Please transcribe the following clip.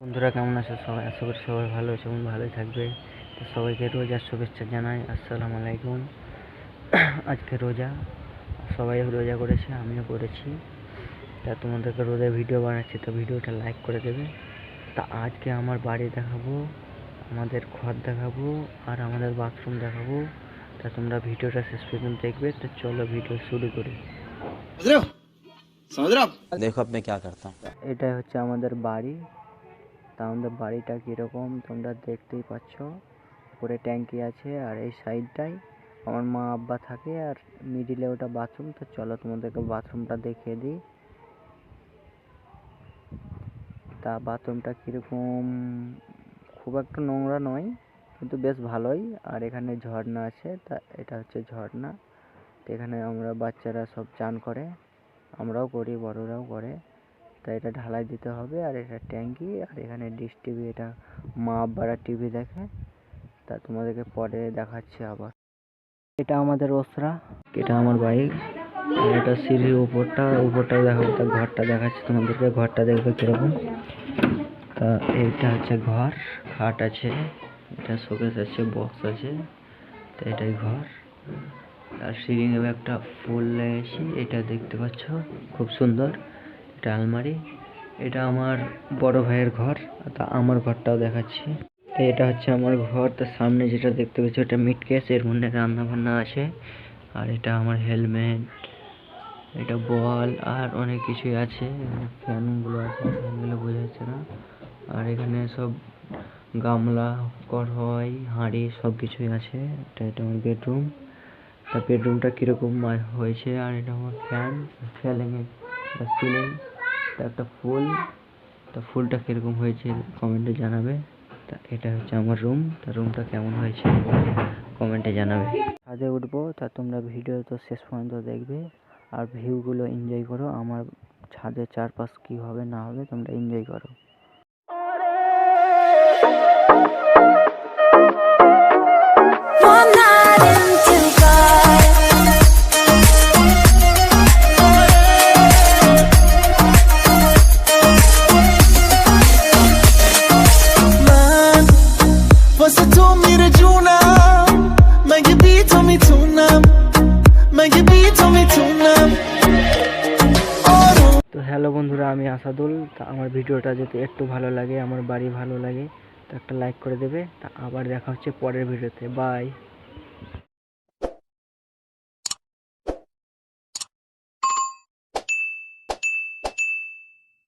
বন্ধুরা কেমন আছো সবাই? আশা করি সবাই ভালো আছে এবং ভালোই থাকবে। তো সবাইকে রোজার শুভেচ্ছা জানাই। আসসালামু আলাইকুম। আজকে রোজা, সবাই রোজা করেছে, আমিও করেছি। তা তোমাদেরকে রোজার ভিডিও বানাচ্ছি, তো ভিডিওটা লাইক করে দেবে। তা আজকে আমার বাড়ি দেখাবো, আমাদের ঘর দেখাবো আর আমাদের বাথরুম দেখাবো। তা তোমরা ভিডিওটা শেষ পর্যন্ত দেখবে। তো চলো ভিডিও শুরু করি। देखो अब मैं क्या करता हूँ। এটা হচ্ছে আমাদের বাড়ি। তা আমাদের বাড়িটা কীরকম তোমরা দেখতেই পাচ্ছ। উপরে ট্যাঙ্কি আছে আর এই সাইডটায় আমার মা আব্বা থাকে আর মিডিলে ওটা বাথরুম। তো চলো তোমাদেরকে বাথরুমটা দেখিয়ে দিই। তা বাথরুমটা কীরকম, খুব একটা নোংরা নয় কিন্তু বেশ ভালোই। আর এখানে ঝর্ণা আছে, তা এটা হচ্ছে ঝর্ণা। তো এখানে আমরা বাচ্চারা সব চান করে, আমরাও করি, বড়রাও করে। তা এটা ঢালাই দিতে হবে। আর এটা ট্যাঙ্কি আর এখানে ডিশ টিভি, এটা মা আব্বারা টিভি দেখে। তা তোমাদেরকে পরে দেখাচ্ছি আবার। এটা আমাদের ওসরা, এটা আমার বাইক। আর এটা সিঁড়ির উপরটাও দেখাবো। তা ঘরটা দেখাচ্ছি তোমাদেরকে, ঘরটা দেখবে কীরকম। তা এইটা হচ্ছে ঘর, খাট আছে, এটা শোকেস আছে, বক্স আছে। তো এটাই ঘর। আর সিলিংয়ে একটা ফুল লেগেছি, এটা দেখতে পাচ্ছ, খুব সুন্দর। এটা আলমারি। এটা আমার বড় ভাইয়ের ঘর। তা আমার ঘরটাও দেখাচ্ছি। তো এটা হচ্ছে আমার ঘর। তার সামনে যেটা দেখতে পাচ্ছ এটা মিট কেস, এর মধ্যে রান্না বান্না আছে। আর এটা আমার হেলমেট, এটা বল আর অনেক কিছুই আছে। ফ্যানগুলো আছে, ফ্যানগুলো বোঝা যাচ্ছে না। আর এখানে সব গামলা, কড়াই, হাঁড়ি সব কিছুই আছে। এটা আমার বেডরুম। তা বেডরুমটা কীরকম হয়েছে। আর এটা আমার ফ্যান, সিলিং, তা একটা ফুল। তা ফুলটা কীরকম হয়েছে কমেন্টে জানাবে। তা এটা হচ্ছে আমার রুম। তা রুমটা কেমন হয়েছে কমেন্টে জানাবে। ছাদে উঠবো, তা তোমরা ভিডিও তো শেষ পর্যন্ত দেখবে আর ভিউগুলো এনজয় করো। আমার ছাদের চারপাশ কী হবে না হবে তোমরা এনজয় করো। তো হ্যালো বন্ধুরা, আমি আসাদুল। তা আমার ভিডিওটা যদি একটু ভালো লাগে, আমার বাড়ি ভালো লাগে, তো একটা লাইক করে দেবে। তা আবার দেখা হচ্ছে পরের ভিডিওতে। বাই।